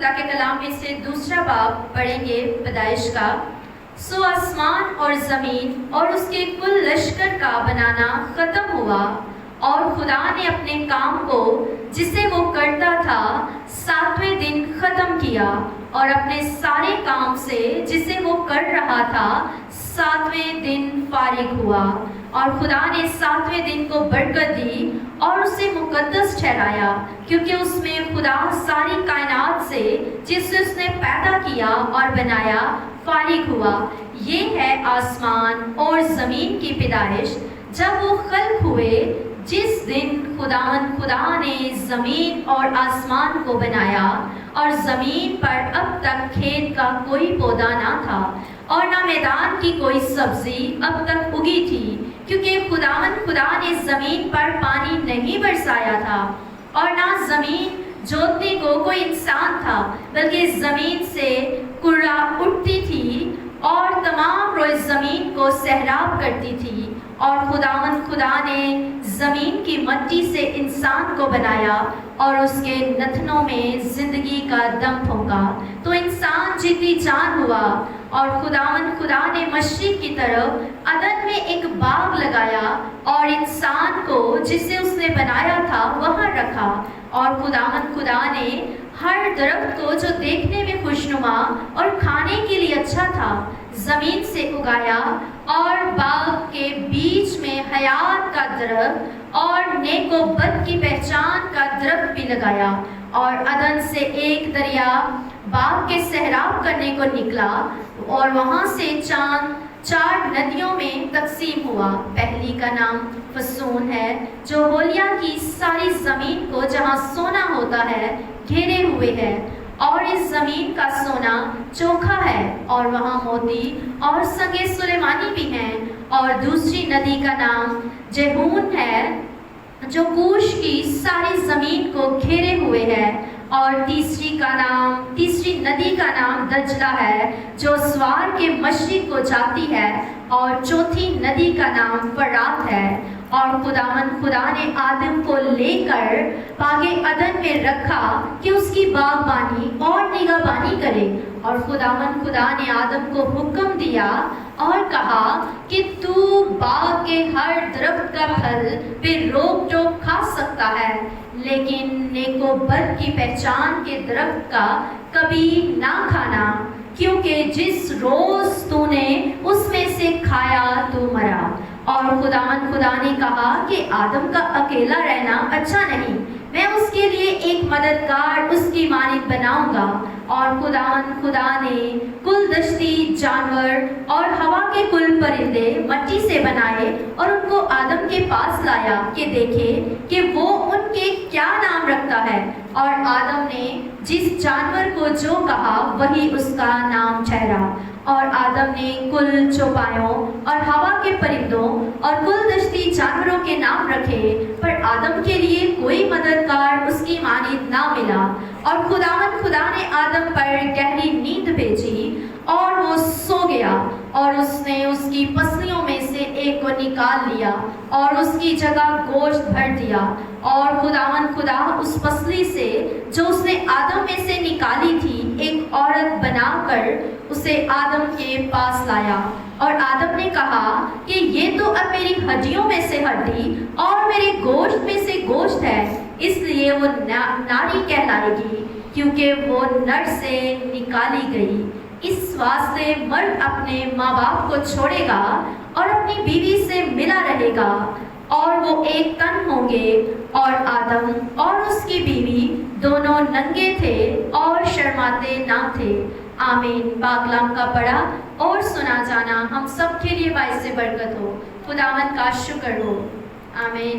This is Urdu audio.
خدا کے کلام میں سے دوسرا باب پڑھیں گے پیدائش کا۔ سو آسمان اور زمین اور اس کے کل لشکر کا بنانا ختم ہوا، اور خدا نے اپنے کام کو جسے وہ کرتا تھا 7ویں دن ختم کیا، اور اپنے سارے کام سے جسے وہ کر رہا تھا 7ویں دن فارغ ہوا۔ اور خدا نے 7ویں دن کو برکت دی اور اسے مقدس ٹھہرایا، کیونکہ اس میں خدا ساری کائنات سے جسے اس نے پیدا کیا اور بنایا فارغ ہوا۔ یہ ہے آسمان اور زمین کی پیدائش جب وہ خلق ہوئے، جس دن خدا نے زمین اور آسمان کو بنایا، اور زمین پر اب تک کھیت کا کوئی پودا نہ تھا اور نہ میدان کی کوئی سبزی اب تک اگی تھی، کیونکہ خدا نے زمین پر پانی نہیں برسایا تھا، اور نہ زمین جوتنے کو کوئی انسان تھا، بلکہ زمین سے کرہ اٹھتی تھی اور تمام روئے زمین کو سیراب کرتی تھی۔ اور خدا نے زمین کی مٹی سے انسان کو بنایا اور اس کے نتنوں میں زندگی کا دم پھونکا، تو انسان جیتی جان ہوا۔ اور خدا نے مشرق کی طرف عدن میں ایک باغ لگایا اور انسان کو جسے اس نے بنایا تھا وہاں رکھا، اور خدا نے ہر درخت کو جو دیکھنے میں خوشنما اور کھانے کے لیے اچھا تھا زمین سے اگایا، اور باغ کے بیچ میں حیات کا درخت اور نیک و بد کی پہچان کا درخت بھی لگایا۔ اور عدن سے ایک دریا باغ کے سیراب کرنے کو نکلا، اور وہاں سے 4 ندیوں میں تقسیم ہوا۔ پہلی کا نام فسون ہے، جو ہولیا کی ساری زمین کو جہاں سونا ہوتا ہے گھیرے ہوئے ہے، اور اس زمین کا سونا چوکھا ہے، اور وہاں موتی اور سنگے سلیمانی بھی ہیں۔ اور دوسری ندی کا نام جہون ہے، جو کوش کی ساری زمین کو گھیرے ہوئے ہے۔ اور تیسری ندی کا نام دجلہ ہے، جو سوار کے مشرق کو جاتی ہے۔ اور چوتھی ندی کا نام فرات ہے۔ اور خدا نے آدم کو لے کر باغ عدن میں رکھا کہ اس کی باغبانی اور نگہبانی کرے۔ اور خدا نے آدم کو حکم دیا اور کہا کہ تو باغ کے ہر درخت کا پھل بے روک ٹوک کھا سکتا ہے، لیکن نیک و بد کی پہچان کے درخت کا کبھی نہ کھانا، کیونکہ جس روز تو نے اس میں سے کھایا تو مرا۔ اور خدا نے کہا کہ آدم کا اکیلا رہنا اچھا نہیں، میں اس کے لیے ایک مددگار اس کی مانند بناؤں گا۔ اور خدا نے کل دشتی جانور اور ہوا کے کل پرندے مٹی سے بنائے اور ان کو آدم کے پاس لایا کہ دیکھے کہ وہ ان کے کیا نام رکھتا ہے۔ اور آدم نے جس جانور کو جو کہا وہی اس کا نام ٹھہرا۔ اور آدم نے کل چوپایوں اور ہوا کے پرندوں اور کل دشتی جانوروں کے نام رکھے، پر آدم کے لیے کوئی مددگار اس کی مانند نہ ملا۔ اور خدا نے آدم پر گہری نیند بھیجی اور وہ سو گیا، اور اس نے اس کی پسلیوں میں سے ایک کو نکال لیا اور اس کی جگہ گوشت بھر دیا۔ اور خدا اس پسلی سے جو اس نے آدم میں سے نکالی تھی ایک عورت بنا کر اسے آدم کے پاس لایا۔ اور آدم نے کہا کہ یہ تو اب میری ہڈیوں میں سے ہڈی اور میرے گوشت میں سے گوشت ہے، اس لیے وہ ناری کہلائے گی، کیونکہ وہ نر سے نکالی گئی۔ اس واسطے مرد اپنے ماں باپ کو چھوڑے گا اور اپنی بیوی سے ملا رہے گا، اور وہ ایک تن ہوں گے۔ اور آدم اور اس کی بیوی دونوں ننگے تھے اور شرماتے نہ تھے۔ آمین۔ پاکلام کا پڑھا اور سنا جانا ہم سب کے لیے باعث برکت ہو۔ خداوند کا شکر ہو۔ آمین۔